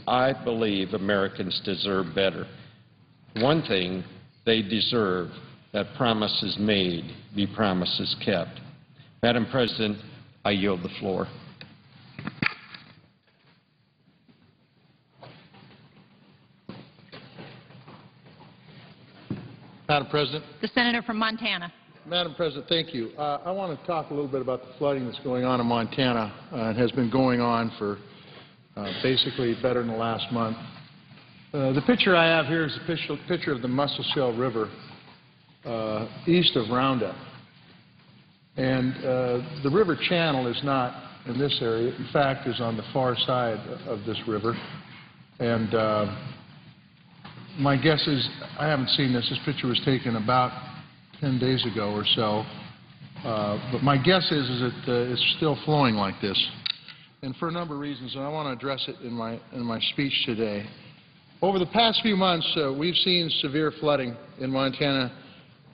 I believe Americans deserve better. One thing they deserve, that promises made be promises kept. Madam President, I yield the floor. Madam President. The Senator from Montana. Madam President, thank you. I want to talk a little bit about the flooding that's going on in Montana and has been going on for basically better than the last month. The picture I have here is a picture of the Musselshell River east of Roundup. And the river channel is not in this area. In fact, is on the far side of this river. And my guess is, I haven't seen this. This picture was taken about 10 days ago or so. But my guess is that it's still flowing like this. And for a number of reasons, and I want to address it in my speech today. Over the past few months, we've seen severe flooding in Montana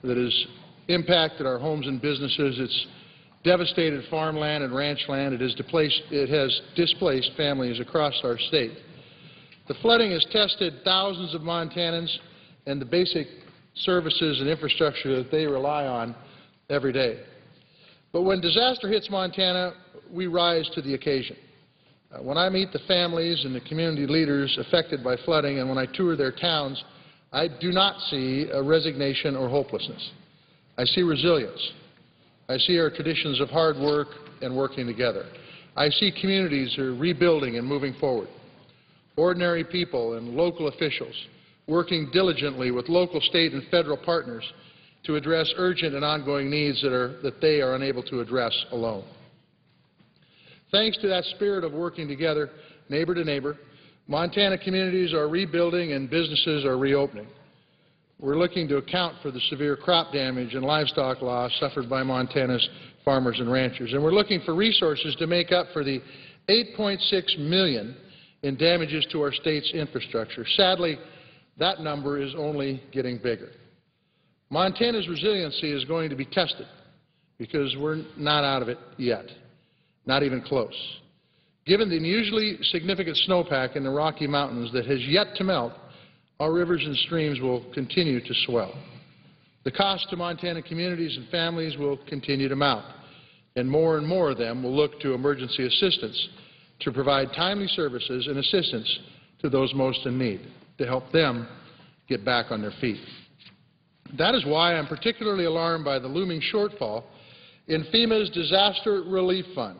that has impacted our homes and businesses. It's devastated farmland and ranch land. It has displaced families across our state. The flooding has tested thousands of Montanans and the basic services and infrastructure that they rely on every day. But when disaster hits Montana, we rise to the occasion. When I meet the families and the community leaders affected by flooding and when I tour their towns, I do not see a resignation or hopelessness. I see resilience. I see our traditions of hard work and working together. I see communities that are rebuilding and moving forward. Ordinary people and local officials working diligently with local, state, and federal partners to address urgent and ongoing needs that they are unable to address alone. Thanks to that spirit of working together, neighbor to neighbor, Montana communities are rebuilding and businesses are reopening. We're looking to account for the severe crop damage and livestock loss suffered by Montana's farmers and ranchers. And we're looking for resources to make up for the $8.6 million in damages to our state's infrastructure. Sadly, that number is only getting bigger. Montana's resiliency is going to be tested because we're not out of it yet, not even close. Given the unusually significant snowpack in the Rocky Mountains that has yet to melt, our rivers and streams will continue to swell. The cost to Montana communities and families will continue to mount, and more of them will look to emergency assistance to provide timely services and assistance to those most in need, to help them get back on their feet. That is why I'm particularly alarmed by the looming shortfall in FEMA's Disaster Relief Fund,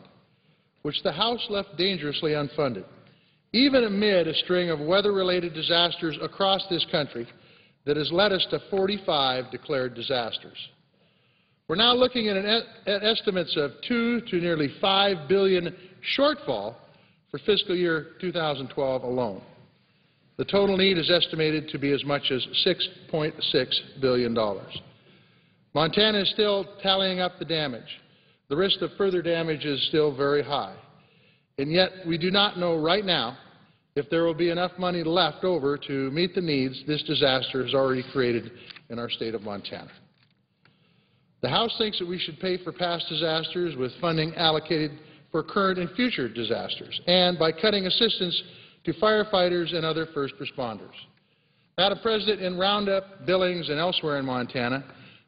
which the House left dangerously unfunded, even amid a string of weather-related disasters across this country that has led us to 45 declared disasters. We're now looking at estimates of $2 to nearly $5 billion shortfall for fiscal year 2012 alone. The total need is estimated to be as much as $6.6 billion. Montana is still tallying up the damage. The risk of further damage is still very high. And yet we do not know right now if there will be enough money left over to meet the needs this disaster has already created in our state of Montana. The House thinks that we should pay for past disasters with funding allocated for current and future disasters and by cutting assistance to firefighters and other first responders. Madam President, in Roundup, Billings, and elsewhere in Montana,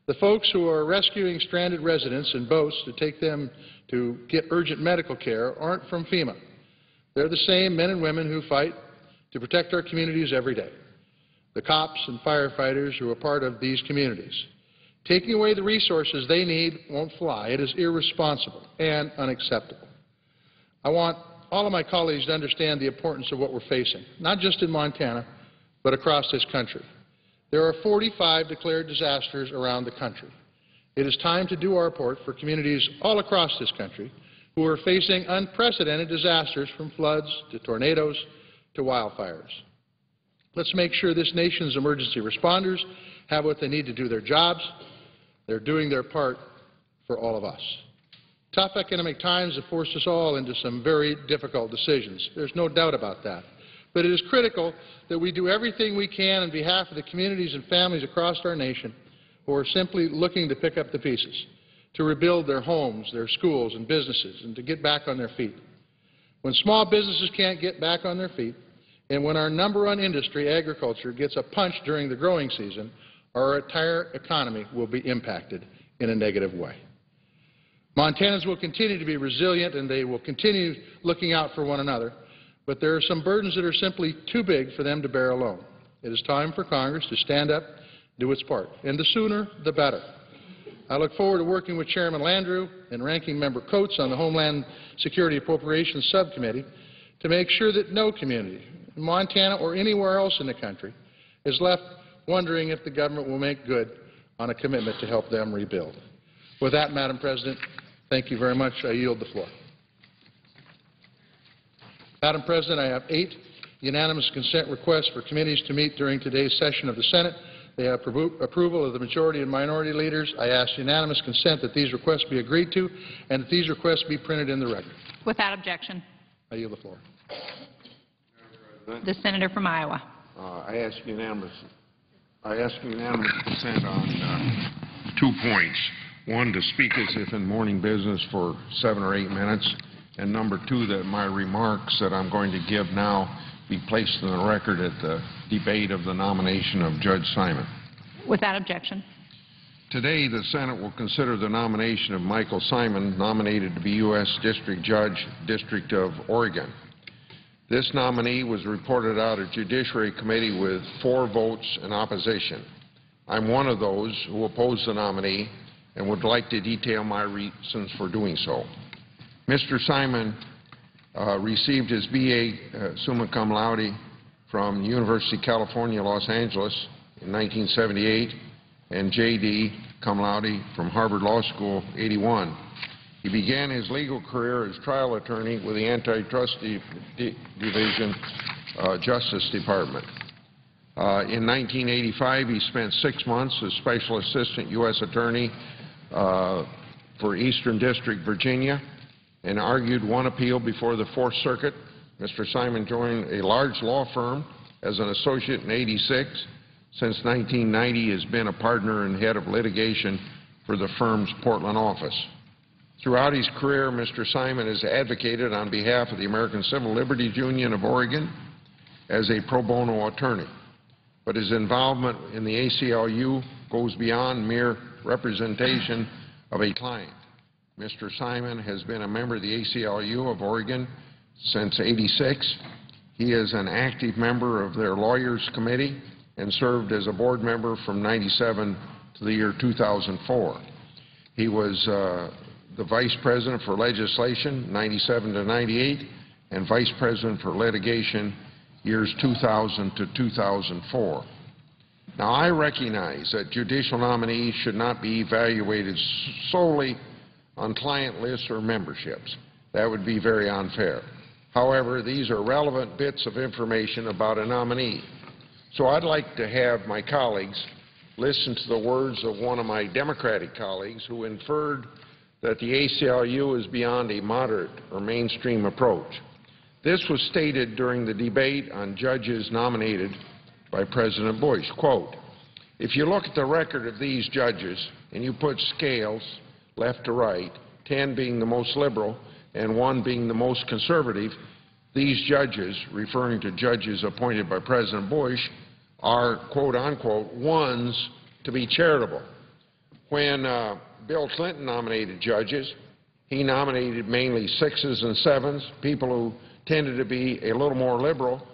the folks who are rescuing stranded residents in boats to take them to get urgent medical care aren't from FEMA. They're the same men and women who fight to protect our communities every day, the cops and firefighters who are part of these communities. Taking away the resources they need won't fly. It is irresponsible and unacceptable. I want all of my colleagues to understand the importance of what we're facing, not just in Montana, but across this country. There are 45 declared disasters around the country. It is time to do our part for communities all across this country who are facing unprecedented disasters, from floods to tornadoes to wildfires. Let's make sure this nation's emergency responders have what they need to do their jobs. They're doing their part for all of us. Tough economic times have forced us all into some very difficult decisions. There's no doubt about that. But it is critical that we do everything we can on behalf of the communities and families across our nation who are simply looking to pick up the pieces, to rebuild their homes, their schools and businesses, and to get back on their feet. When small businesses can't get back on their feet, And when our number one industry, agriculture, gets a punch during the growing season, our entire economy will be impacted in a negative way. Montanans will continue to be resilient and they will continue looking out for one another, but there are some burdens that are simply too big for them to bear alone. It is time for Congress to stand up, do its part, and the sooner the better. I look forward to working with Chairman Landrieu and Ranking Member Coates on the Homeland Security Appropriations Subcommittee to make sure that no community in Montana or anywhere else in the country is left wondering if the government will make good on a commitment to help them rebuild. With that, Madam President, thank you very much. I yield the floor. Madam President, I have 8 unanimous consent requests for committees to meet during today's session of the Senate. They have approval of the majority and minority leaders. I ask unanimous consent that these requests be agreed to and that these requests be printed in the record. Without objection. I yield the floor. The Senator from Iowa. I ask unanimous consent on 2 points. One, to speak as if in morning business for 7 or 8 minutes, and number 2, that my remarks that I'm going to give now be placed in the record at the debate of the nomination of Judge Simon. Without objection. Today, the Senate will consider the nomination of Michael Simon, nominated to be U.S. District Judge, District of Oregon. This nominee was reported out of Judiciary Committee with 4 votes in opposition. I'm one of those who oppose the nominee and would like to detail my reasons for doing so. Mr. Simon received his B.A. summa cum laude from University of California, Los Angeles in 1978 and J.D. cum laude from Harvard Law School, 81. He began his legal career as trial attorney with the Antitrust Division, Justice Department. In 1985, he spent 6 months as Special Assistant U.S. Attorney for Eastern District, Virginia, and argued 1 appeal before the 4th Circuit. Mr. Simon joined a large law firm as an associate in '86. Since 1990, he has been a partner and head of litigation for the firm's Portland office. Throughout his career, Mr. Simon has advocated on behalf of the American Civil Liberties Union of Oregon as a pro bono attorney, but his involvement in the ACLU goes beyond mere representation of a client. Mr. Simon has been a member of the ACLU of Oregon since '86. He is an active member of their Lawyers Committee and served as a board member from '97 to the year 2004. He was the Vice President for Legislation, '97 to '98, and Vice President for Litigation, years 2000 to 2004. Now, I recognize that judicial nominees should not be evaluated solely on client lists or memberships. That would be very unfair. However, these are relevant bits of information about a nominee. So I'd like to have my colleagues listen to the words of one of my Democratic colleagues who inferred that the ACLU is beyond a moderate or mainstream approach. This was stated during the debate on judges nominated by President Bush. Quote, "If you look at the record of these judges and you put scales left to right, 10 being the most liberal and 1 being the most conservative, these judges," referring to judges appointed by President Bush, "are, quote unquote, ones to be charitable." When Bill Clinton nominated judges, he nominated mainly 6s and 7s, people who tended to be a little more liberal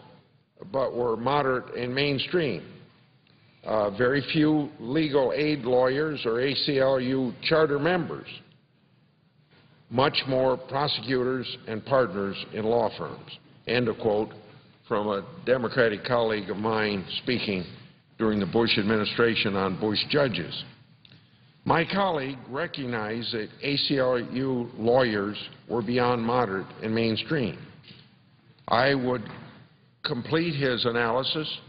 but were moderate and mainstream. Very few legal aid lawyers or ACLU charter members, much more prosecutors and partners in law firms. End of quote from a Democratic colleague of mine speaking during the Bush administration on Bush judges. My colleague recognized that ACLU lawyers were beyond moderate and mainstream. I would complete his analysis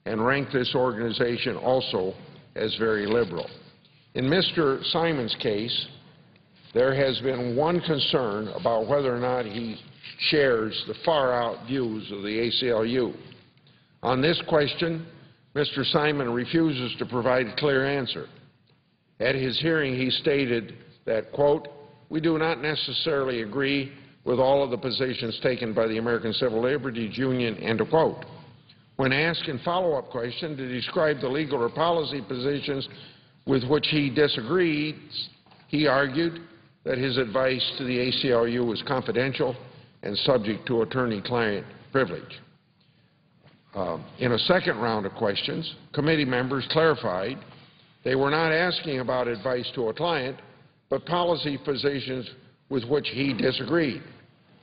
and rank this organization also as very liberal. In Mr. Simon's case, there has been one concern about whether or not he shares the far-out views of the ACLU. On this question, Mr. Simon refuses to provide a clear answer. At his hearing, he stated that, quote, "We do not necessarily agree with all of the positions taken by the American Civil Liberties Union, end of quote. When asked in follow-up question to describe the legal or policy positions with which he disagreed, he argued that his advice to the ACLU was confidential and subject to attorney-client privilege. In a second round of questions, committee members clarified they were not asking about advice to a client, but policy positions with which he disagreed.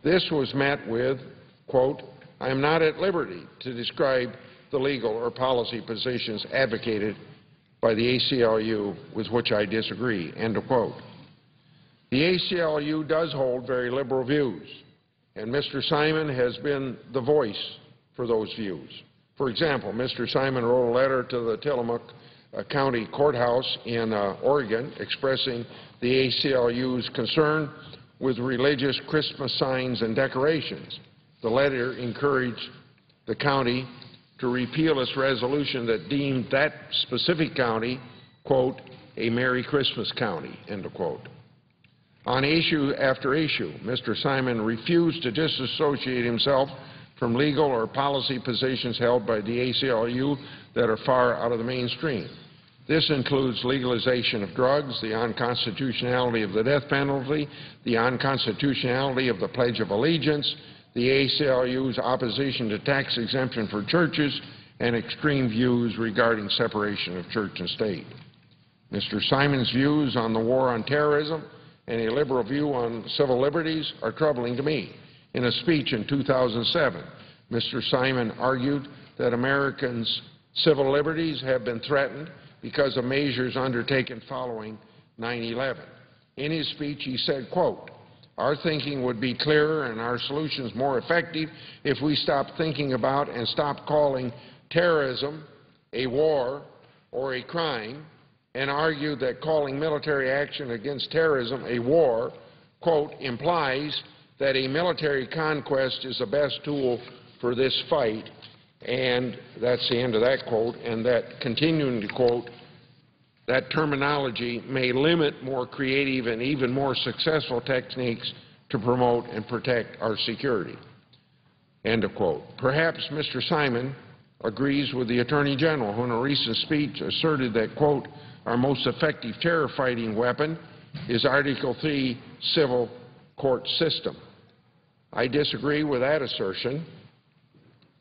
This was met with, quote, "I am not at liberty to describe the legal or policy positions advocated by the ACLU with which I disagree," end of quote. The ACLU does hold very liberal views, and Mr. Simon has been the voice for those views. For example, Mr. Simon wrote a letter to the Tillamook County Courthouse in Oregon expressing the ACLU's concern with religious Christmas signs and decorations. The letter encouraged the county to repeal its resolution that deemed that specific county, quote, "a Merry Christmas county," end of quote. On issue after issue, Mr. Simon refused to disassociate himself from legal or policy positions held by the ACLU that are far out of the mainstream. This includes legalization of drugs, the unconstitutionality of the death penalty, the unconstitutionality of the Pledge of Allegiance, the ACLU's opposition to tax exemption for churches, and extreme views regarding separation of church and state. Mr. Simon's views on the war on terrorism and a liberal view on civil liberties are troubling to me. In a speech in 2007, Mr. Simon argued that Americans' civil liberties have been threatened because of measures undertaken following 9/11. In his speech, he said, quote, "Our thinking would be clearer and our solutions more effective if we stopped thinking about and stopped calling terrorism a war or a crime, and argued that calling military action against terrorism a war, quote, implies that a military conquest is the best tool for this fight," and that's the end of that quote, and that, continuing to quote, "that terminology may limit more creative and even more successful techniques to promote and protect our security," end of quote. Perhaps Mr. Simon agrees with the Attorney General, who in a recent speech asserted that, quote, "our most effective terror-fighting weapon is Article III civil court system." I disagree with that assertion.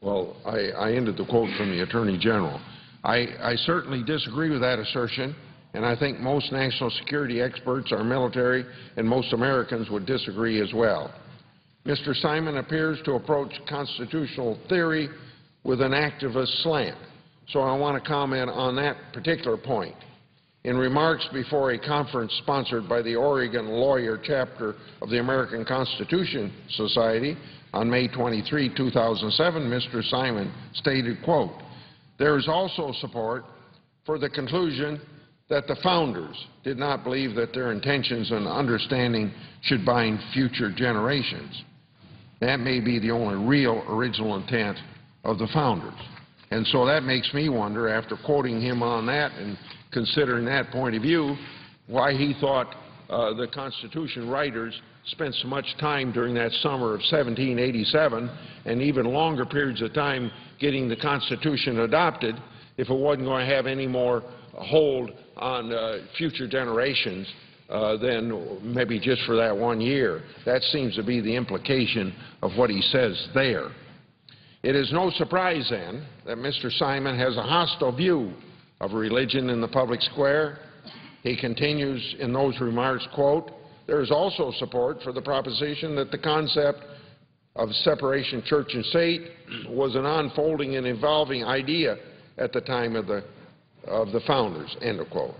Well, I ended the quote from the Attorney General. I certainly disagree with that assertion, and I think most national security experts, our military, and most Americans would disagree as well. Mr. Simon appears to approach constitutional theory with an activist slant, so I want to comment on that particular point. In remarks before a conference sponsored by the Oregon Lawyer Chapter of the American Constitution Society on May 23, 2007, Mr. Simon stated, quote, "There is also support for the conclusion that the founders did not believe that their intentions and understanding should bind future generations. That may be the only real original intent of the founders." And so that makes me wonder, after quoting him on that and considering that point of view, why he thought the Constitution writers spent so much time during that summer of 1787 and even longer periods of time getting the Constitution adopted if it wasn't going to have any more hold on future generations than maybe just for that 1 year. That seems to be the implication of what he says there. It is no surprise, then, that Mr. Simon has a hostile view of religion in the public square. He continues in those remarks, quote, "There is also support for the proposition that the concept of separation of church and state was an unfolding and evolving idea at the time of the founders," end of quote.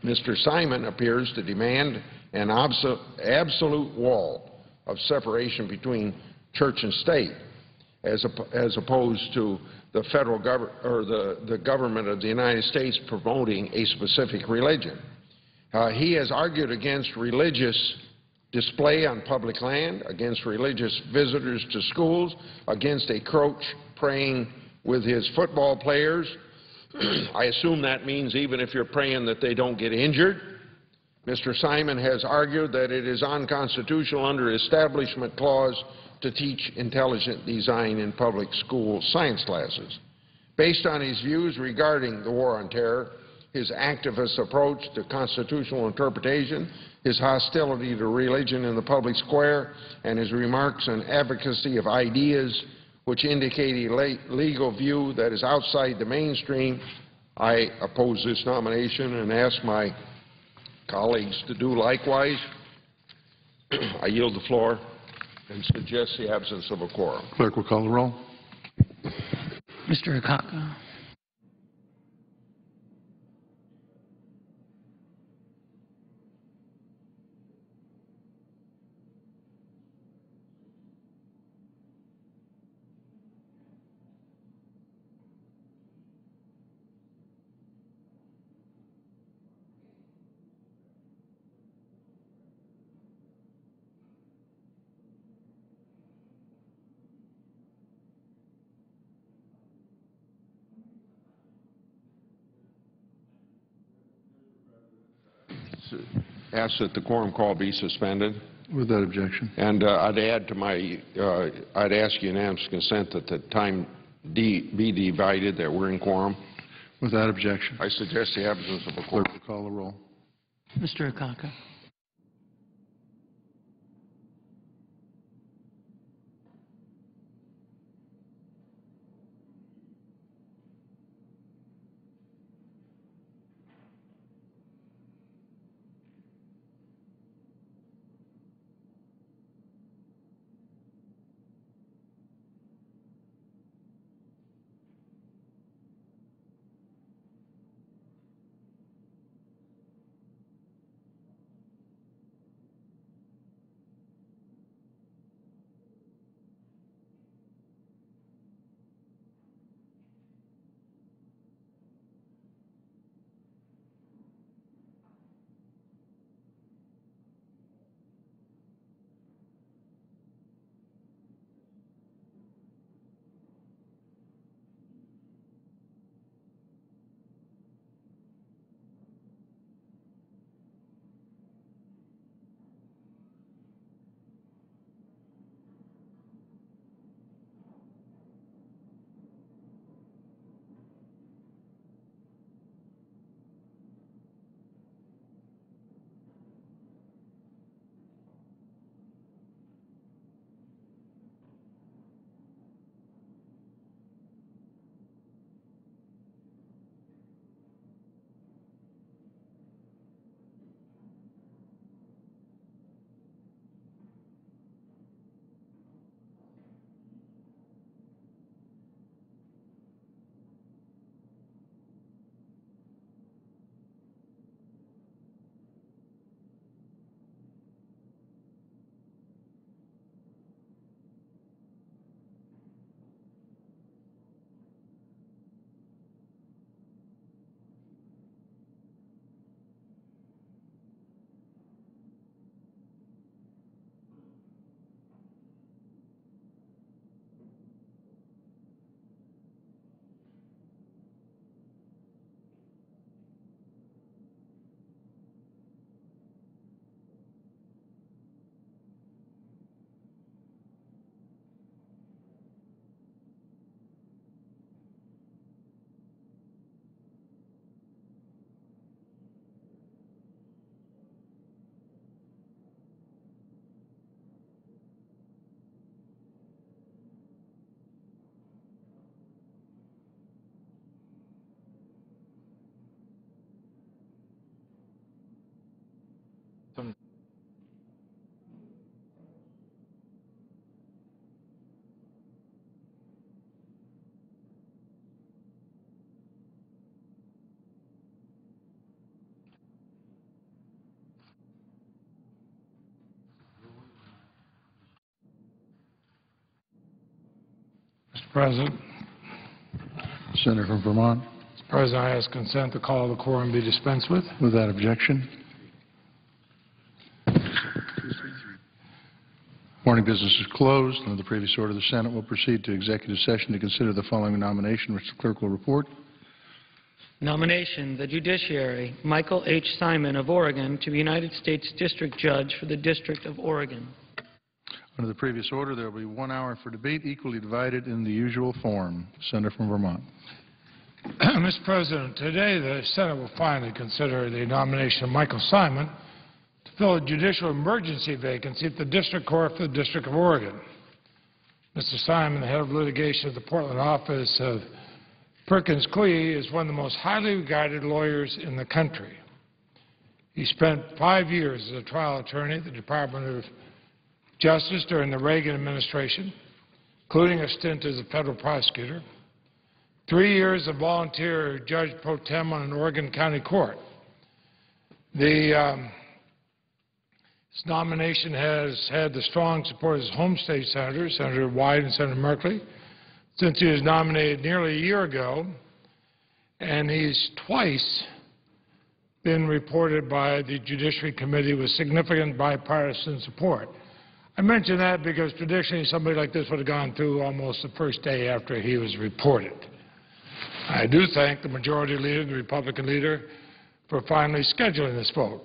Mr. Simon appears to demand an absolute wall of separation between church and state, as opposed to the federal government or the government of the United States promoting a specific religion. He has argued against religious display on public land, against religious visitors to schools, against a coach praying with his football players. I assume that means even if you're praying that they don't get injured. Mr. Simon has argued that it is unconstitutional under Establishment Clause to teach intelligent design in public school science classes. Based on his views regarding the war on terror, his activist approach to constitutional interpretation, his hostility to religion in the public square, and his remarks on advocacy of ideas which indicate a legal view that is outside the mainstream, I oppose this nomination and ask my colleagues to do likewise. I yield the floor and suggest the absence of a quorum. Clerk will call the roll. Mr. Akaka. Ask that the quorum call be suspended. Without objection. And I'd add to my, I'd ask unanimous consent that the time be divided, that we're in quorum. Without objection. I suggest the absence of a quorum. Clerk will call the roll. Mr. Akaka. Mr. President. Senator from Vermont. Mr. President, I ask consent to call the quorum be dispensed with. Without objection. Morning business is closed. Under the previous order, the Senate will proceed to executive session to consider the following nomination, which the clerk will report. Nomination, the judiciary, Michael H. Simon of Oregon to be United States District Judge for the District of Oregon. Under the previous order, there will be 1 hour for debate, equally divided in the usual form. Senator from Vermont. Mr. President, today the Senate will finally consider the nomination of Michael Simon to fill a judicial emergency vacancy at the District Court for the District of Oregon. Mr. Simon, the head of litigation at the Portland office of Perkins Coie, is one of the most highly regarded lawyers in the country. He spent 5 years as a trial attorney at the Department of Justice during the Reagan administration, including a stint as a federal prosecutor, 3 years as volunteer judge pro tem on an Oregon County court. His nomination has had the strong support of his home state senators, Senator Wyden and Senator Merkley, since he was nominated nearly a year ago, and he's twice been reported by the Judiciary Committee with significant bipartisan support. I mention that because traditionally somebody like this would have gone through almost the first day after he was reported. I do thank the Majority Leader, the Republican leader, for finally scheduling this vote.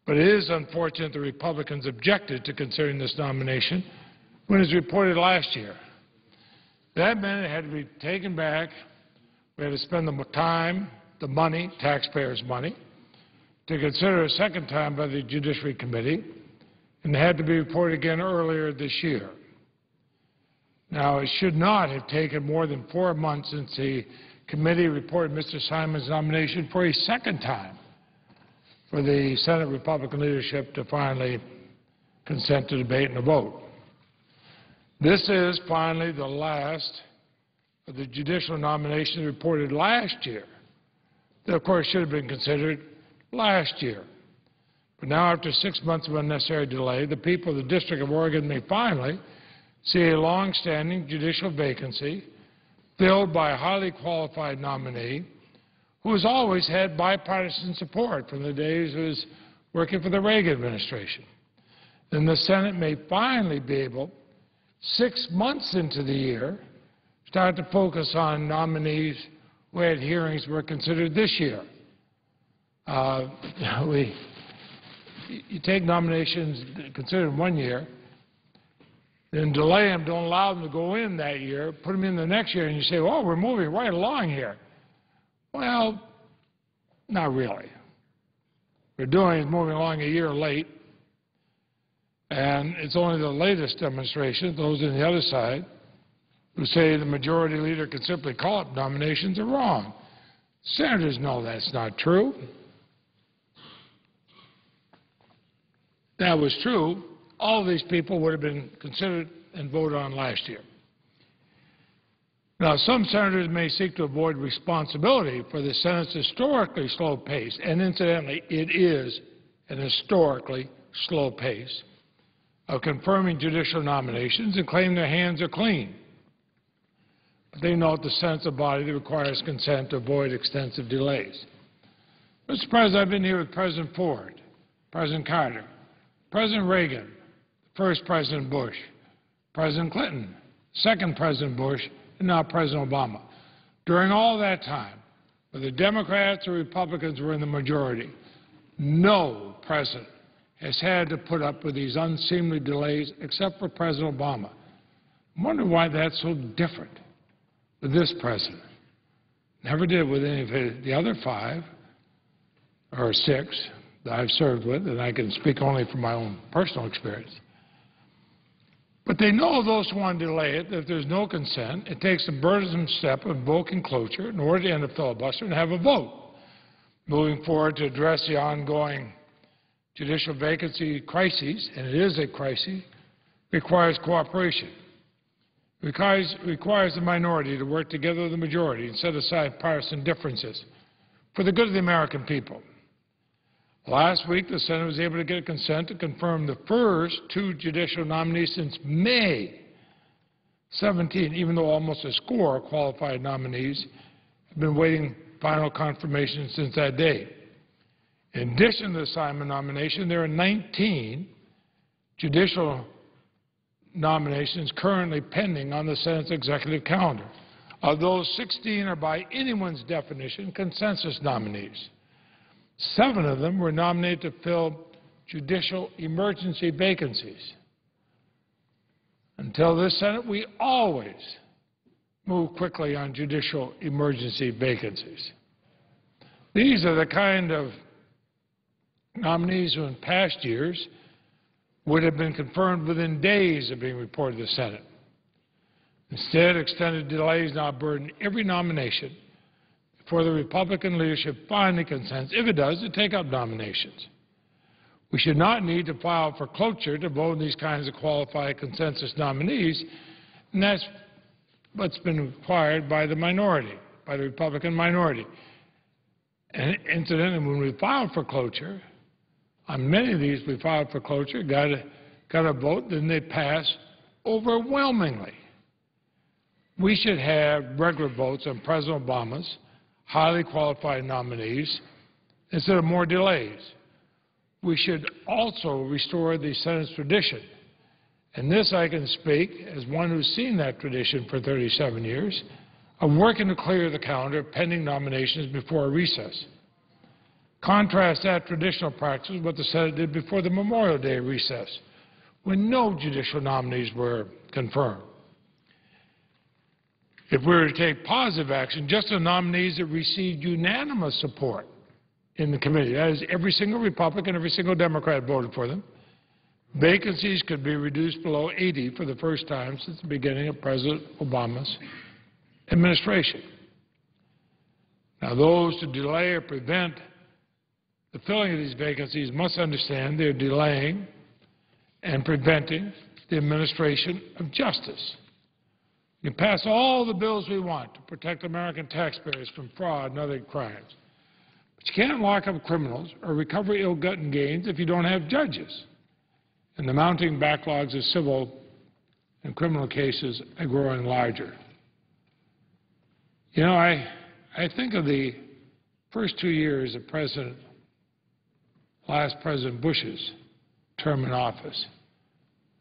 But it is unfortunate the Republicans objected to considering this nomination when it was reported last year. That meant it had to be taken back. We had to spend the time, the money, taxpayers' money, to consider a second time by the Judiciary Committee, and it had to be reported again earlier this year. Now, it should not have taken more than 4 months since the committee reported Mr. Simon's nomination for a second time for the Senate Republican leadership to finally consent to debate and a vote. This is finally the last of the judicial nominations reported last year that, of course, should have been considered last year. But now, after 6 months of unnecessary delay, the people of the District of Oregon may finally see a long-standing judicial vacancy filled by a highly qualified nominee who has always had bipartisan support from the days he was working for the Reagan administration. And the Senate may finally be able, 6 months into the year, start to focus on nominees who had hearings were considered this year. You take nominations considered 1 year, then delay them, don't allow them to go in that year, put them in the next year, and you say, oh, we're moving right along here. Well, not really. We're doing is moving along a year late, and it's only the latest demonstration, those on the other side, who say the majority leader can simply call up nominations are wrong. Senators know that's not true. That was true, all of these people would have been considered and voted on last year. Now, some senators may seek to avoid responsibility for the Senate's historically slow pace, and incidentally, it is an historically slow pace of confirming judicial nominations and claim their hands are clean. But they note the Senate's a body that requires consent to avoid extensive delays. Mr. President, I've been here with President Ford, President Carter, President Reagan, first President Bush, President Clinton, second President Bush, and now President Obama. During all that time, whether the Democrats or Republicans were in the majority, no president has had to put up with these unseemly delays except for President Obama. I wonder why that's so different with this president. Never did with any of the other 5 or 6 that I've served with, and I can speak only from my own personal experience. But they know those who want to delay it, that if there's no consent, it takes the burdensome step of invoking cloture in order to end a filibuster and have a vote. Moving forward to address the ongoing judicial vacancy crises, and it is a crisis, requires cooperation. It requires the minority to work together with the majority and set aside partisan differences for the good of the American people. Last week, the Senate was able to get consent to confirm the first 2 judicial nominees since May 17, even though almost a score of qualified nominees have been waiting final confirmation since that date. In addition to the Simon nomination, there are 19 judicial nominations currently pending on the Senate's executive calendar. Of those, 16 are by anyone's definition consensus nominees. 7 of them were nominated to fill judicial emergency vacancies. Until this Senate, we always move quickly on judicial emergency vacancies. These are the kind of nominees who in past years would have been confirmed within days of being reported to the Senate. Instead, extended delays now burden every nomination before the Republican leadership finally consents, if it does, to take up nominations. We should not need to file for cloture to vote on these kinds of qualified consensus nominees, and that's what's been required by the minority, by the Republican minority. And incidentally, when we filed for cloture, on many of these we filed for cloture, got a vote, then they passed overwhelmingly. We should have regular votes on President Obama's highly qualified nominees instead of more delays. We should also restore the Senate's tradition. And this I can speak as one who's seen that tradition for 37 years, of working to clear the calendar pending nominations before a recess. Contrast that traditional practice with what the Senate did before the Memorial Day recess, when no judicial nominees were confirmed. If we were to take positive action, just the nominees that received unanimous support in the committee, that is, every single Republican, every single Democrat voted for them, vacancies could be reduced below 80 for the first time since the beginning of President Obama's administration. Now, those who delay or prevent the filling of these vacancies must understand they're delaying and preventing the administration of justice. You can pass all the bills we want to protect American taxpayers from fraud and other crimes, but you can't lock up criminals or recover ill-gotten gains if you don't have judges. And the mounting backlogs of civil and criminal cases are growing larger. You know, I think of the first 2 years of last President Bush's term in office.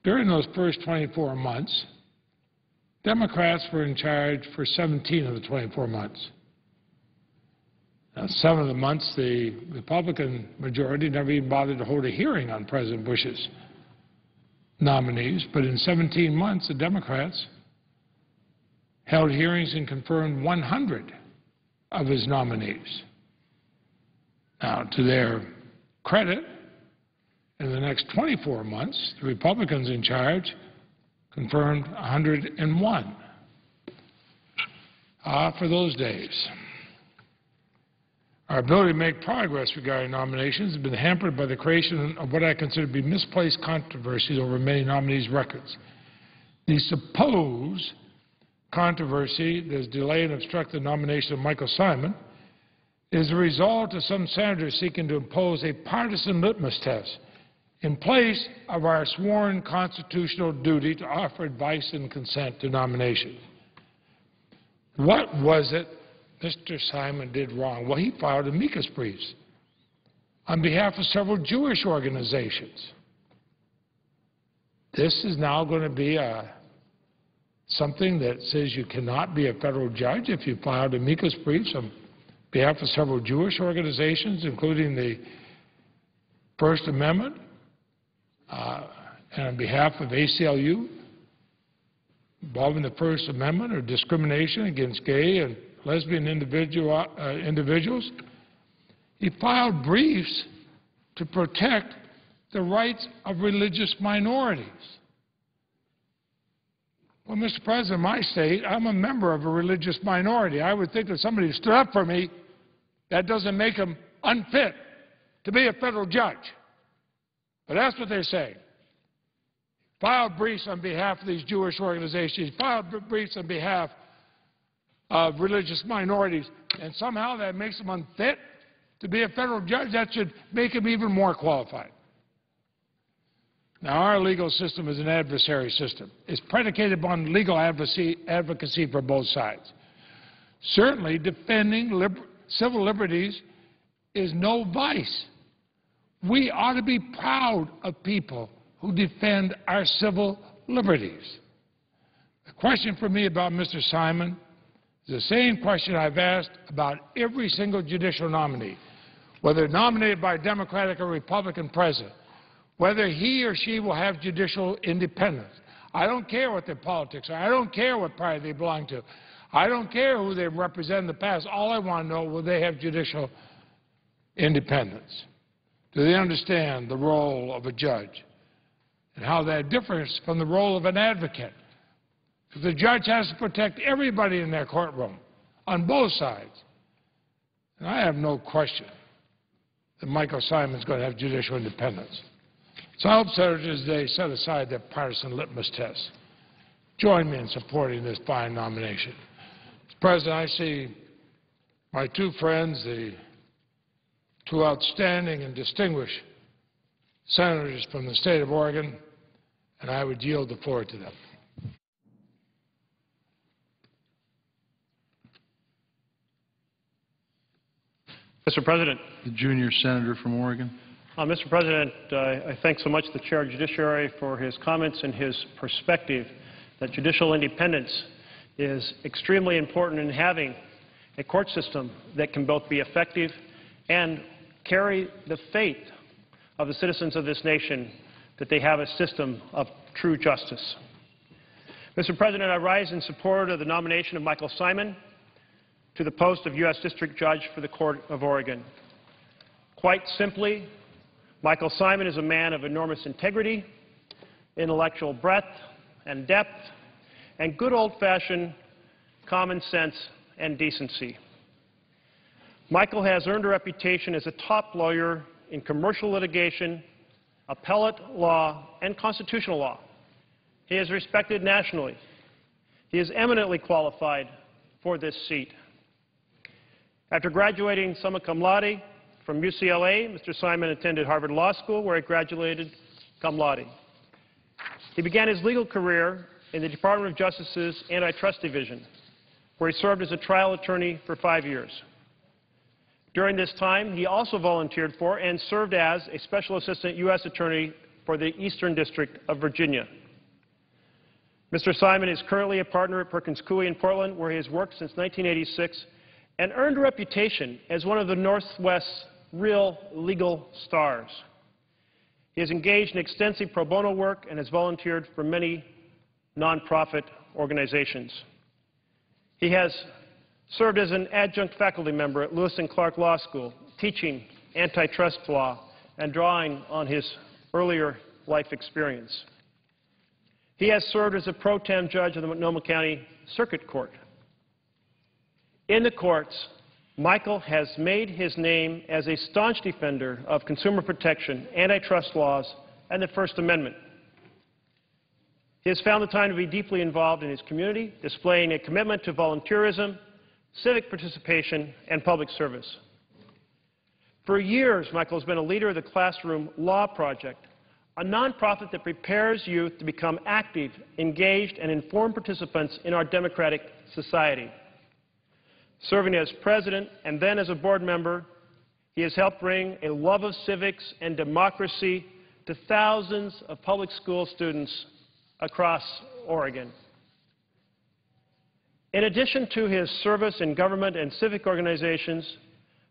During those first 24 months, Democrats were in charge for 17 of the 24 months. Now, 7 of the months, the Republican majority never even bothered to hold a hearing on President Bush's nominees, but in 17 months, the Democrats held hearings and confirmed 100 of his nominees. Now, to their credit, in the next 24 months, the Republicans in charge confirmed 101. For those days. Our ability to make progress regarding nominations has been hampered by the creation of what I consider to be misplaced controversies over many nominees' records. The supposed controversy that has delayed and obstructed the nomination of Michael Simon is the result of some senators seeking to impose a partisan litmus test in place of our sworn constitutional duty to offer advice and consent to nominations. What was it Mr. Simon did wrong? Well, he filed amicus briefs on behalf of several Jewish organizations. This is now going to be something that says you cannot be a federal judge if you filed amicus briefs on behalf of several Jewish organizations, including the First Amendment, and on behalf of ACLU, involving the First Amendment or discrimination against gay and lesbian individuals. He filed briefs to protect the rights of religious minorities. Well, Mr. President, in my state, I'm a member of a religious minority. I would think that somebody who stood up for me, that doesn't make him unfit to be a federal judge. But that's what they're saying. Filed briefs on behalf of these Jewish organizations, filed briefs on behalf of religious minorities, and somehow that makes them unfit to be a federal judge. That should make him even more qualified. Now, our legal system is an adversary system. It's predicated upon legal advocacy for both sides. Certainly, defending civil liberties is no vice. We ought to be proud of people who defend our civil liberties. The question for me about Mr. Simon The same question I've asked about every single judicial nominee, whether nominated by a Democratic or Republican president, whether he or she will have judicial independence. I don't care what their politics are. I don't care what party they belong to. I don't care who they represent in the past. All I want to know, will they have judicial independence? Do they understand the role of a judge and how that differs from the role of an advocate? Because the judge has to protect everybody in their courtroom on both sides. And I have no question that Michael Simon is going to have judicial independence. So I hope senators today set aside their partisan litmus test. Join me in supporting this fine nomination. Mr. President, I see my two friends, the two outstanding and distinguished senators from the state of Oregon, and I would yield the floor to them. Mr. President. The junior senator from Oregon. Mr. President, I thank so much the Chair of the Judiciary for his comments and his perspective that judicial independence is extremely important in having a court system that can both be effective and carry the faith of the citizens of this nation that they have a system of true justice. Mr. President, I rise in support of the nomination of Michael Simon to the post of U.S. District Judge for the Court of Oregon. Quite simply, Michael Simon is a man of enormous integrity, intellectual breadth and depth, and good old-fashioned common sense and decency. Michael has earned a reputation as a top lawyer in commercial litigation, appellate law, and constitutional law. He is respected nationally. He is eminently qualified for this seat. After graduating summa cum laude from UCLA, Mr. Simon attended Harvard Law School, where he graduated cum laude. He began his legal career in the Department of Justice's Antitrust Division, where he served as a trial attorney for 5 years. During this time, he also volunteered for and served as a Special Assistant U.S. Attorney for the Eastern District of Virginia. Mr. Simon is currently a partner at Perkins Coie in Portland, where he has worked since 1986 and earned a reputation as one of the Northwest's real legal stars. He has engaged in extensive pro bono work and has volunteered for many nonprofit organizations. He has served as an adjunct faculty member at Lewis and Clark Law School, teaching antitrust law and drawing on his earlier life experience. He has served as a pro tem judge of the Multnomah County Circuit Court. In the courts, Michael has made his name as a staunch defender of consumer protection, antitrust laws, and the First Amendment. He has found the time to be deeply involved in his community, displaying a commitment to volunteerism, civic participation, and public service. For years, Michael has been a leader of the Classroom Law Project, a nonprofit that prepares youth to become active, engaged, and informed participants in our democratic society. Serving as president and then as a board member, he has helped bring a love of civics and democracy to thousands of public school students across Oregon. In addition to his service in government and civic organizations,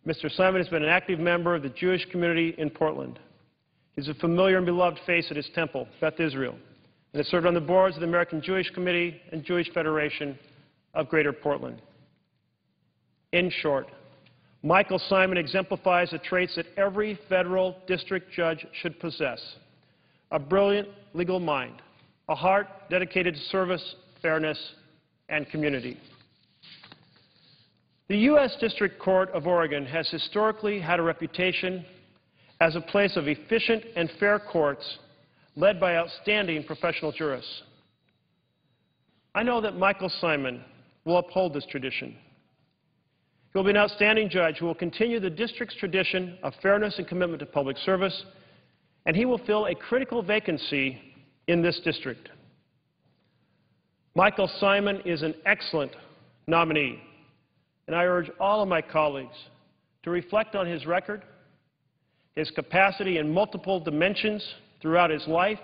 Mr. Simon has been an active member of the Jewish community in Portland. He's a familiar and beloved face at his temple, Beth Israel, and has served on the boards of the American Jewish Committee and Jewish Federation of Greater Portland. In short, Michael Simon exemplifies the traits that every federal district judge should possess: a brilliant legal mind, a heart dedicated to service, fairness, and community. The U.S. District Court of Oregon has historically had a reputation as a place of efficient and fair courts led by outstanding professional jurists. I know that Michael Simon will uphold this tradition. He will be an outstanding judge who will continue the district's tradition of fairness and commitment to public service, and he will fill a critical vacancy in this district. Michael Simon is an excellent nominee, and I urge all of my colleagues to reflect on his record, his capacity in multiple dimensions throughout his life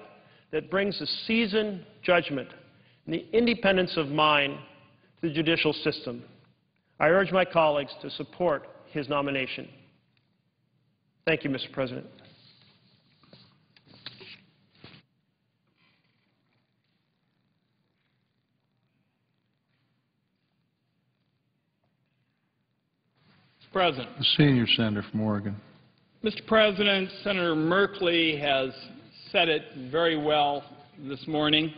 that brings a seasoned judgment and the independence of mind to the judicial system. I urge my colleagues to support his nomination. Thank you, Mr. President. President. The senior senator from Oregon. Mr. President, Senator Merkley has said it very well this morning.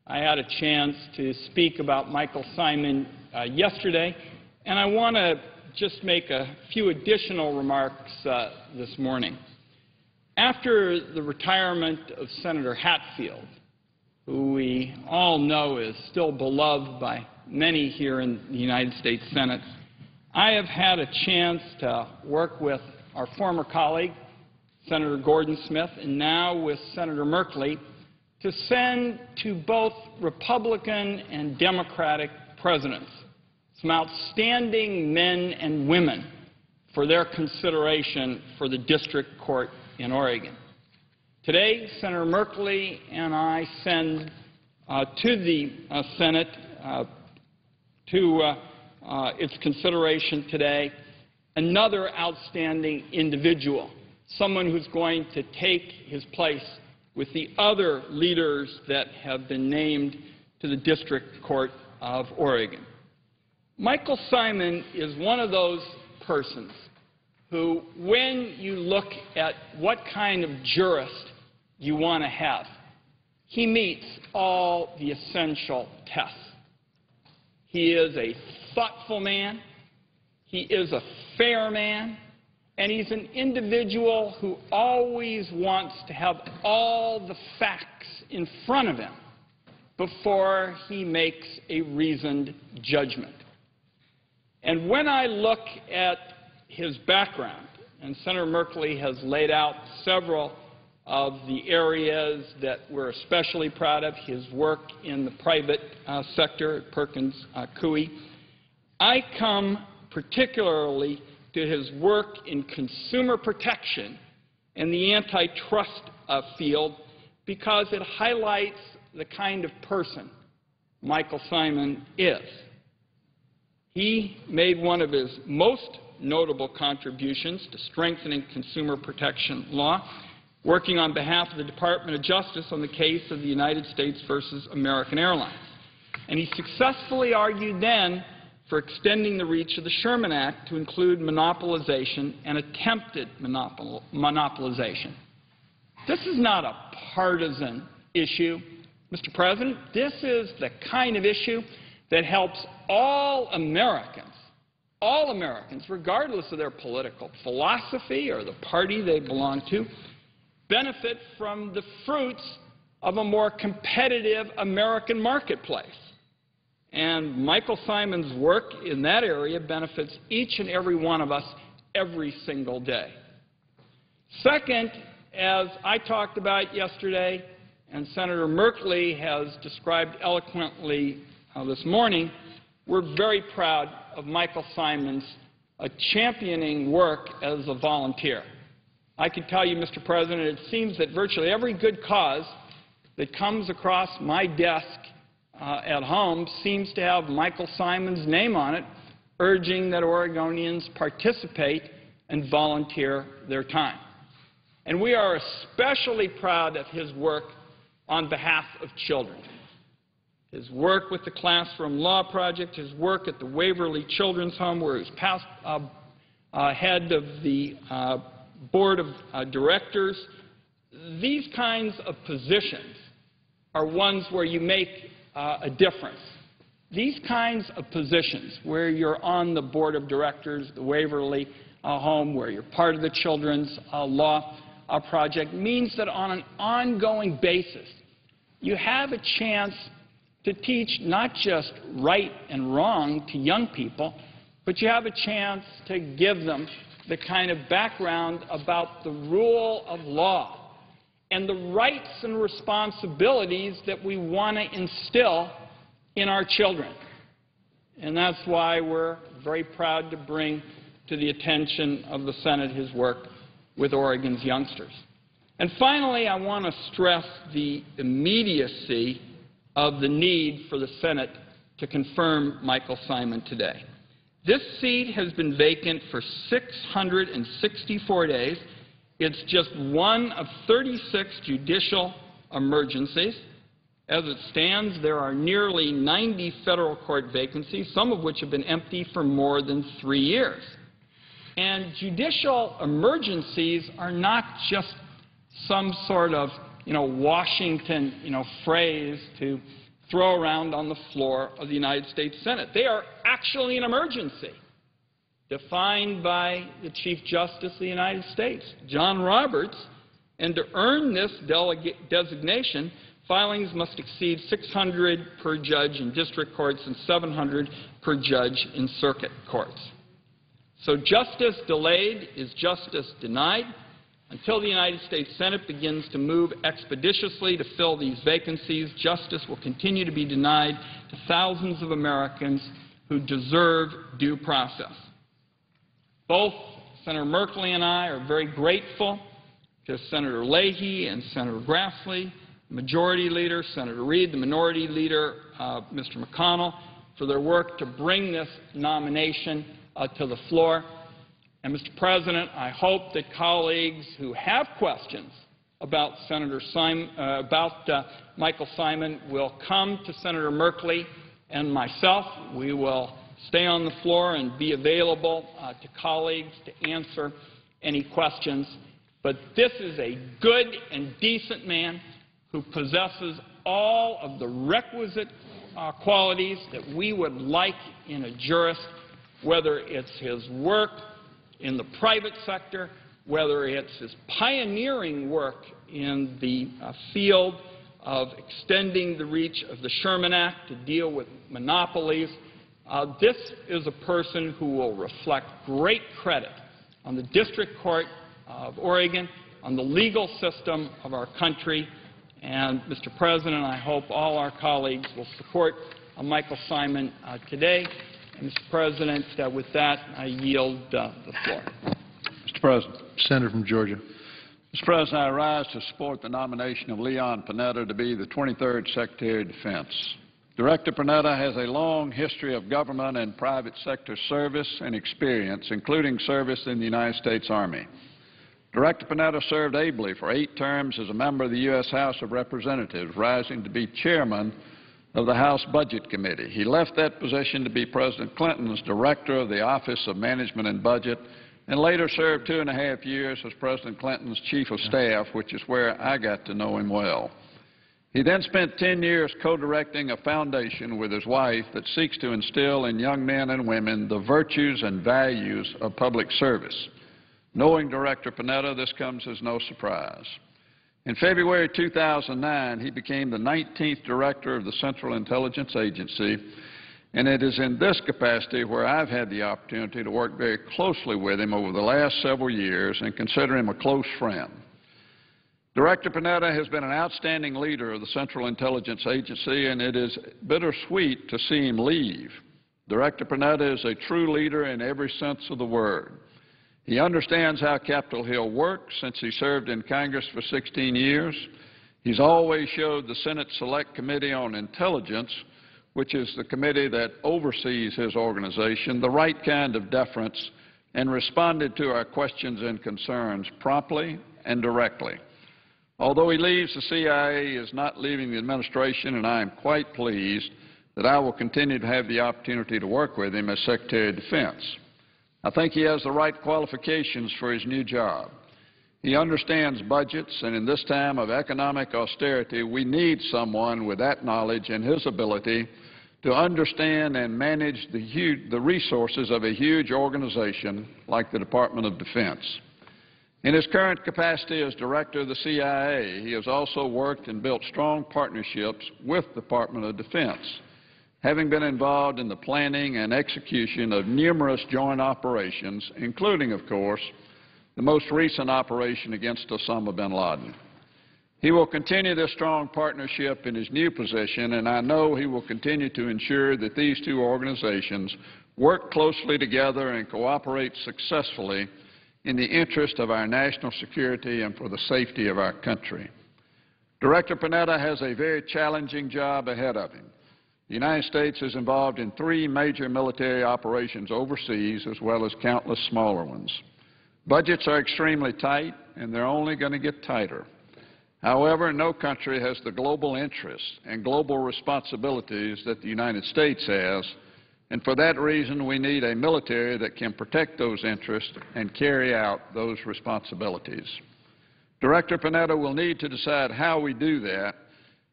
I had a chance to speak about Michael Simon yesterday, and I want to just make a few additional remarks this morning. After the retirement of Senator Hatfield, who we all know is still beloved by many here in the United States Senate, I have had a chance to work with our former colleague, Senator Gordon Smith, and now with Senator Merkley, to send to both Republican and Democratic presidents some outstanding men and women for their consideration for the district court in Oregon. Today, Senator Merkley and I send to the Senate its consideration today another outstanding individual, someone who's going to take his place with the other leaders that have been named to the District Court of Oregon. Michael Simon is one of those persons who, when you look at what kind of jurist you want to have, he meets all the essential tests. He is a thoughtful man, he is a fair man, and he's an individual who always wants to have all the facts in front of him before he makes a reasoned judgment. And when I look at his background, and Senator Merkley has laid out several of the areas that we're especially proud of, his work in the private sector at Perkins Coie, I come particularly to his work in consumer protection and the antitrust field because it highlights the kind of person Michael Simon is. He made one of his most notable contributions to strengthening consumer protection law, working on behalf of the Department of Justice on the case of the United States versus American Airlines. And he successfully argued then for extending the reach of the Sherman Act to include monopolization and attempted monopolization. This is not a partisan issue, Mr. President. This is the kind of issue that helps all Americans, regardless of their political philosophy or the party they belong to, benefit from the fruits of a more competitive American marketplace. And Michael Simon's work in that area benefits each and every one of us every single day. Second, as I talked about yesterday, and Senator Merkley has described eloquently this morning, we're very proud of Michael Simon's championing work as a volunteer. I can tell you, Mr. President, it seems that virtually every good cause that comes across my desk at home seems to have Michael Simon's name on it, urging that Oregonians participate and volunteer their time. And we are especially proud of his work on behalf of children. His work with the Classroom Law Project, his work at the Waverly Children's Home, where he was past head of the board of directors. These kinds of positions are ones where you make a difference. These kinds of positions where you're on the board of directors, the Waverly Home, where you're part of the Children's Law Project, means that on an ongoing basis you have a chance to teach not just right and wrong to young people, but you have a chance to give them the kind of background about the rule of law and the rights and responsibilities that we want to instill in our children. And that's why we're very proud to bring to the attention of the Senate his work with Oregon's youngsters. And finally, I want to stress the immediacy of the need for the Senate to confirm Michael Simon today. This seat has been vacant for 664 days. It's just one of 36 judicial emergencies. As it stands, there are nearly 90 federal court vacancies, some of which have been empty for more than 3 years. And judicial emergencies are not just some sort of, Washington, phrase to throw around on the floor of the United States Senate. They are actually an emergency, defined by the Chief Justice of the United States, John Roberts, and to earn this designation, filings must exceed 600 per judge in district courts and 700 per judge in circuit courts. So justice delayed is justice denied. Until the United States Senate begins to move expeditiously to fill these vacancies, justice will continue to be denied to thousands of Americans who deserve due process. Both Senator Merkley and I are very grateful to Senator Leahy and Senator Grassley, the Majority Leader, Senator Reid, the Minority Leader, Mr. McConnell, for their work to bring this nomination to the floor. And, Mr. President, I hope that colleagues who have questions about Michael Simon will come to Senator Merkley and myself. We will stay on the floor and be available to colleagues to answer any questions. But this is a good and decent man who possesses all of the requisite qualities that we would like in a jurist, whether it's his work in the private sector, whether it's his pioneering work in the field of extending the reach of the Sherman Act to deal with monopolies. This is a person who will reflect great credit on the District Court of Oregon, on the legal system of our country. And, Mr. President, I hope all our colleagues will support Michael Simon today. And, Mr. President, with that, I yield the floor. Mr. President. Senator from Georgia. Mr. President, I rise to support the nomination of Leon Panetta to be the 23rd Secretary of Defense. Director Panetta has a long history of government and private sector service and experience, including service in the United States Army. Director Panetta served ably for 8 terms as a member of the U.S. House of Representatives, rising to be chairman of the House Budget Committee. He left that position to be President Clinton's director of the Office of Management and Budget, and later served 2.5 years as President Clinton's Chief of Staff, which is where I got to know him well. He then spent 10 years co-directing a foundation with his wife that seeks to instill in young men and women the virtues and values of public service. Knowing Director Panetta, this comes as no surprise. In February 2009, he became the 19th Director of the Central Intelligence Agency, and it is in this capacity where I've had the opportunity to work very closely with him over the last several years and consider him a close friend. Director Panetta has been an outstanding leader of the Central Intelligence Agency, and it is bittersweet to see him leave. Director Panetta is a true leader in every sense of the word. He understands how Capitol Hill works since he served in Congress for 16 years. He's always showed the Senate Select Committee on Intelligence, which is the committee that oversees his organization, the right kind of deference, and responded to our questions and concerns promptly and directly. Although he leaves the CIA, he is not leaving the administration, and I am quite pleased that I will continue to have the opportunity to work with him as Secretary of Defense. I think he has the right qualifications for his new job. He understands budgets, and in this time of economic austerity, we need someone with that knowledge and his ability to understand and manage the resources of a huge organization like the Department of Defense. In his current capacity as Director of the CIA, he has also worked and built strong partnerships with the Department of Defense, having been involved in the planning and execution of numerous joint operations, including, of course, the most recent operation against Osama bin Laden. He will continue this strong partnership in his new position, and I know he will continue to ensure that these two organizations work closely together and cooperate successfully in the interest of our national security and for the safety of our country. Director Panetta has a very challenging job ahead of him. The United States is involved in 3 major military operations overseas, as well as countless smaller ones. Budgets are extremely tight, and they're only going to get tighter. However, no country has the global interests and global responsibilities that the United States has, and for that reason we need a military that can protect those interests and carry out those responsibilities. Director Panetta will need to decide how we do that,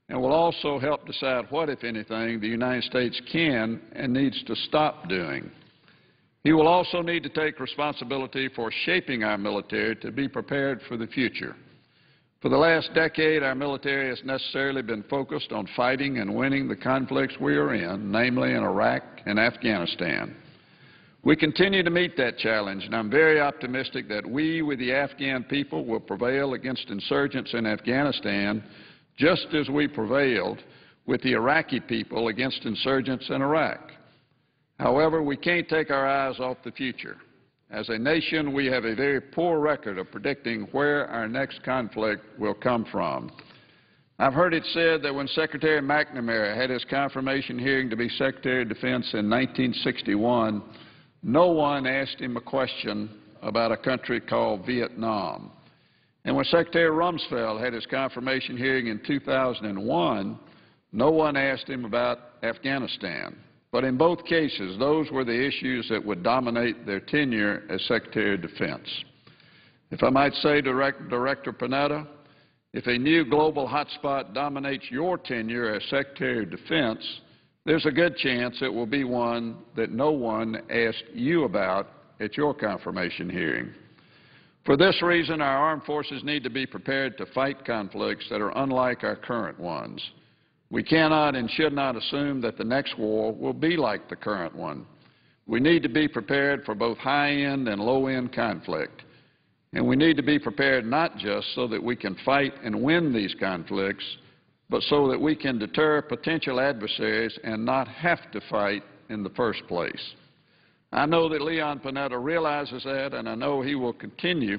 and will also help decide what, if anything, the United States can and needs to stop doing. He will also need to take responsibility for shaping our military to be prepared for the future. For the last decade, our military has necessarily been focused on fighting and winning the conflicts we are in, namely in Iraq and Afghanistan. We continue to meet that challenge, and I'm very optimistic that we, with the Afghan people, will prevail against insurgents in Afghanistan, just as we prevailed with the Iraqi people against insurgents in Iraq. However, we can't take our eyes off the future. As a nation, we have a very poor record of predicting where our next conflict will come from. I've heard it said that when Secretary McNamara had his confirmation hearing to be Secretary of Defense in 1961, no one asked him a question about a country called Vietnam. And when Secretary Rumsfeld had his confirmation hearing in 2001, no one asked him about Afghanistan. But in both cases, those were the issues that would dominate their tenure as Secretary of Defense. If I might say, Director Panetta, if a new global hotspot dominates your tenure as Secretary of Defense, there's a good chance it will be one that no one asked you about at your confirmation hearing. For this reason, our armed forces need to be prepared to fight conflicts that are unlike our current ones. We cannot and should not assume that the next war will be like the current one. We need to be prepared for both high-end and low-end conflict. And we need to be prepared not just so that we can fight and win these conflicts, but so that we can deter potential adversaries and not have to fight in the first place. I know that Leon Panetta realizes that, and I know he will continue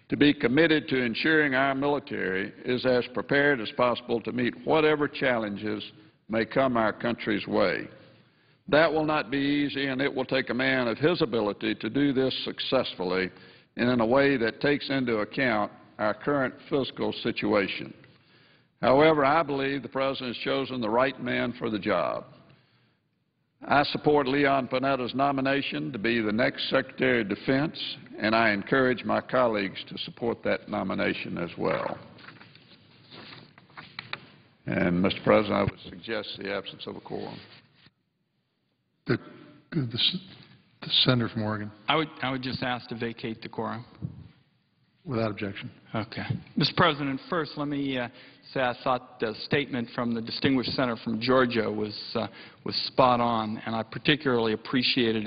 to be committed to ensuring our military is as prepared as possible to meet whatever challenges may come our country's way. That will not be easy, and it will take a man of his ability to do this successfully and in a way that takes into account our current fiscal situation. However, I believe the President has chosen the right man for the job. I support Leon Panetta's nomination to be the next Secretary of Defense, and I encourage my colleagues to support that nomination as well. And, Mr. President, I would suggest the absence of a quorum. The senator from Oregon. I would just ask to vacate the quorum. Without objection. Okay. Mr. President, first let me say I thought the statement from the distinguished senator from Georgia was spot on, and I particularly appreciated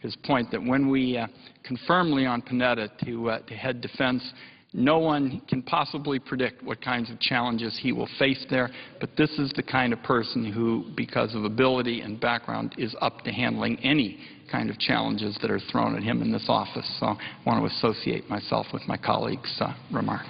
his point that when we confirm Leon Panetta to head defense, no one can possibly predict what kinds of challenges he will face there, but this is the kind of person who, because of ability and background, is up to handling any kind of challenges that are thrown at him in this office. So I want to associate myself with my colleagues' remarks.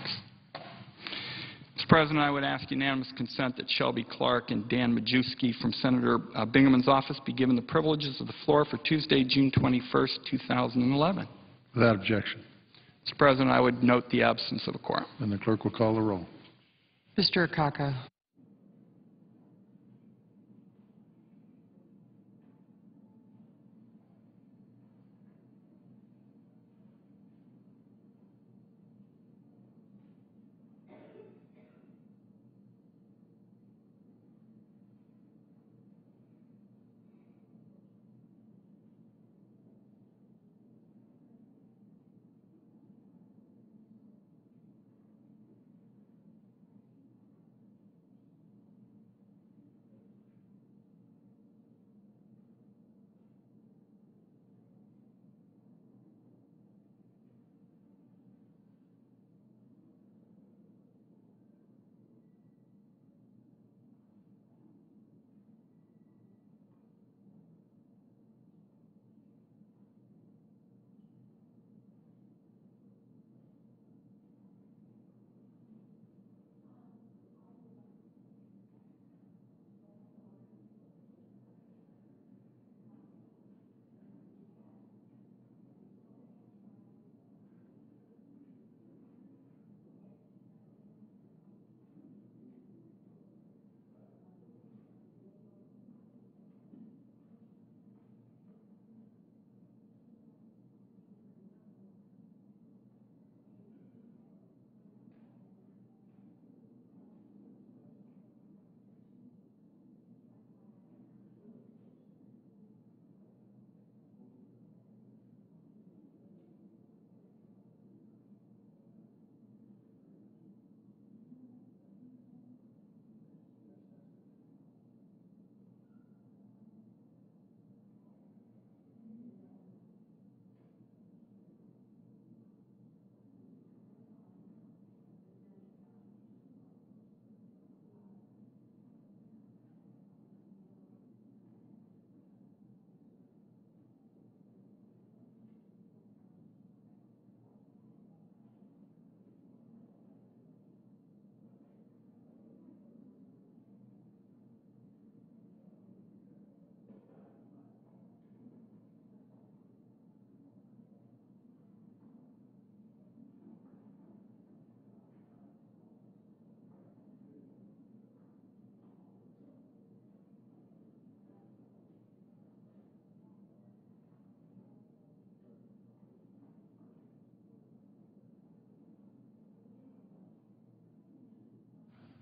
Mr. President, I would ask unanimous consent that Shelby Clark and Dan Majewski from Senator Bingaman's office be given the privileges of the floor for Tuesday, June 21st, 2011. Without objection. Mr. President, I would note the absence of a quorum. And the clerk will call the roll. Mr. Akaka.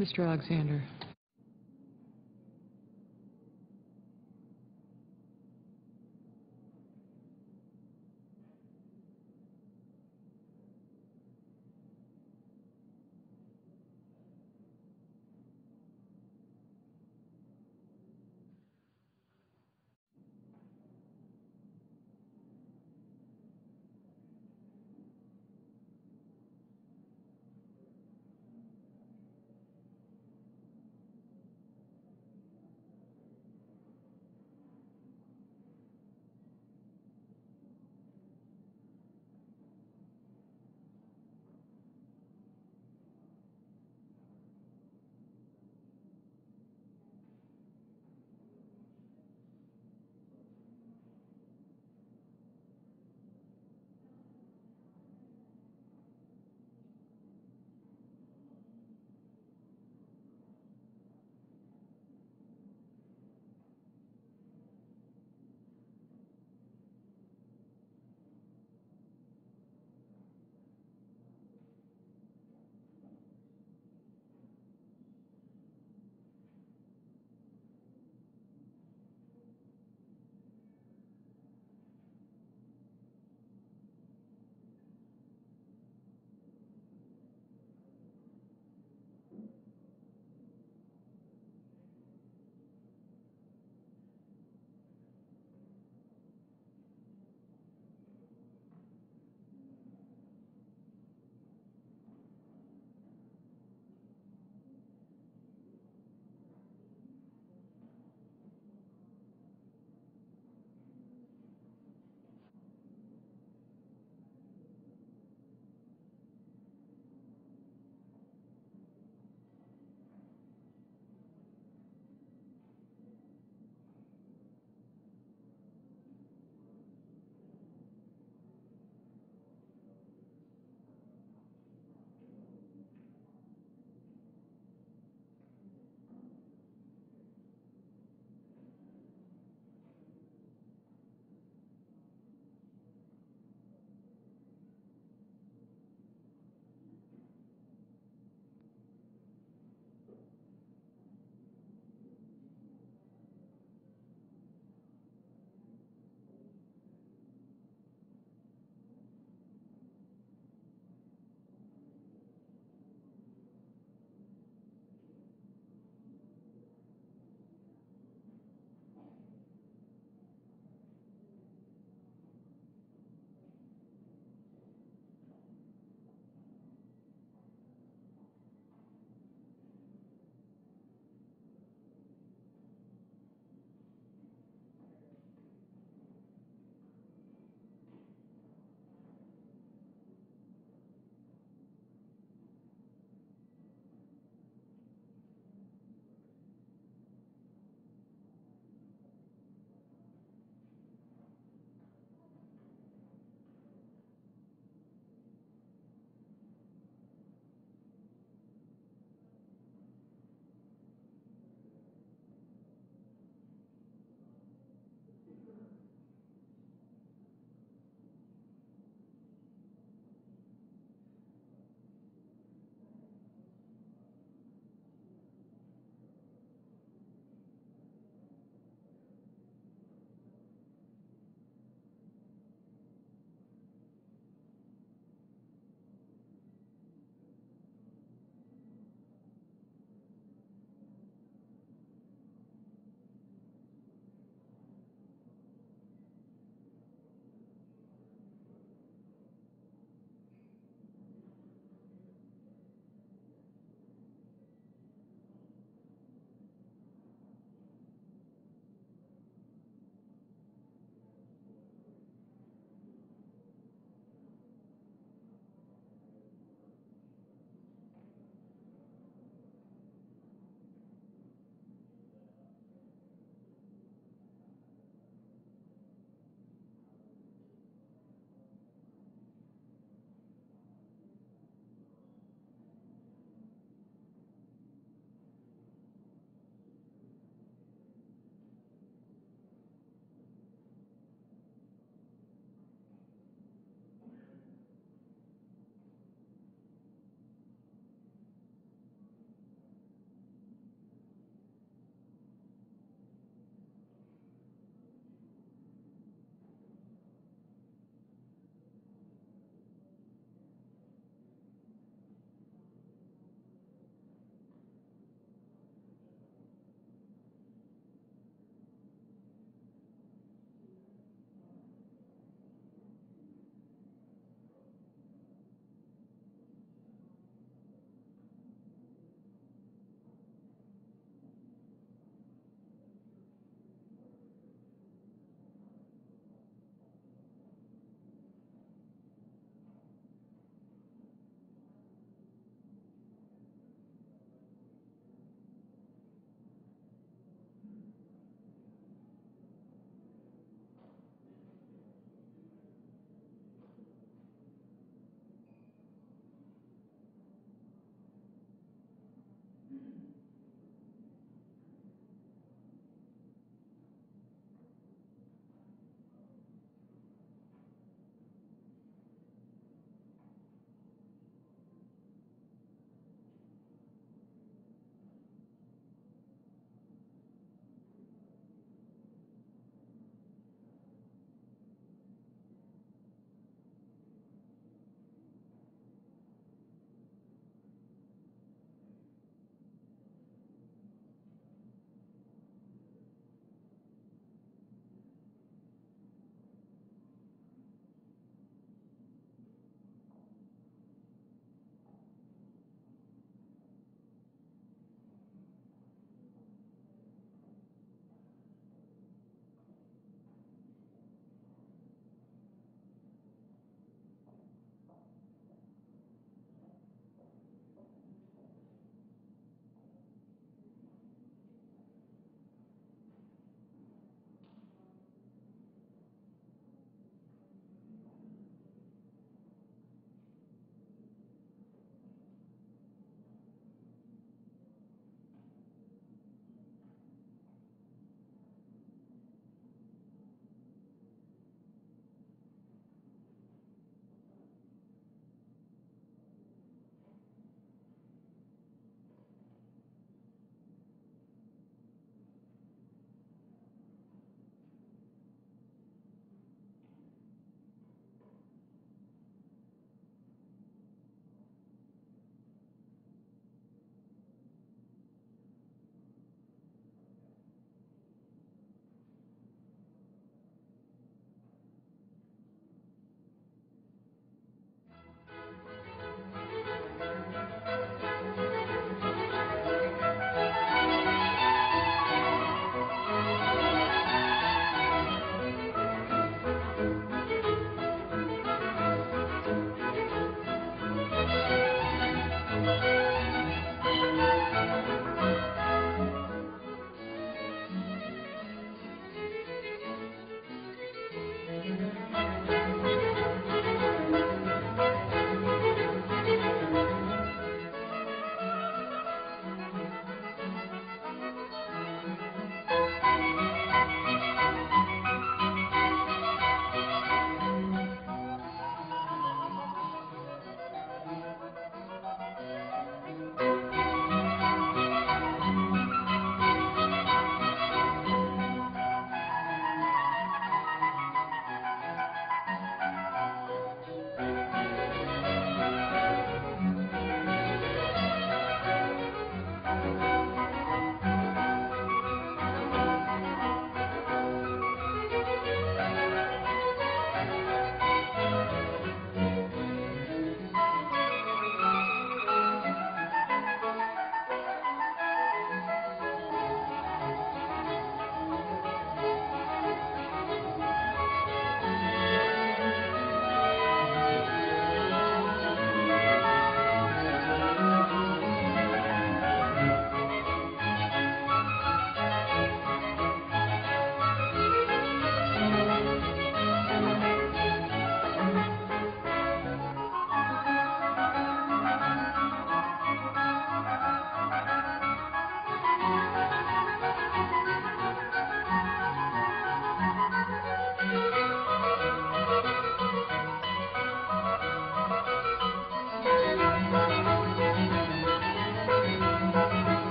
Mr. Alexander.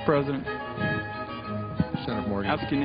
President. Senator Morgan. Ask unanimous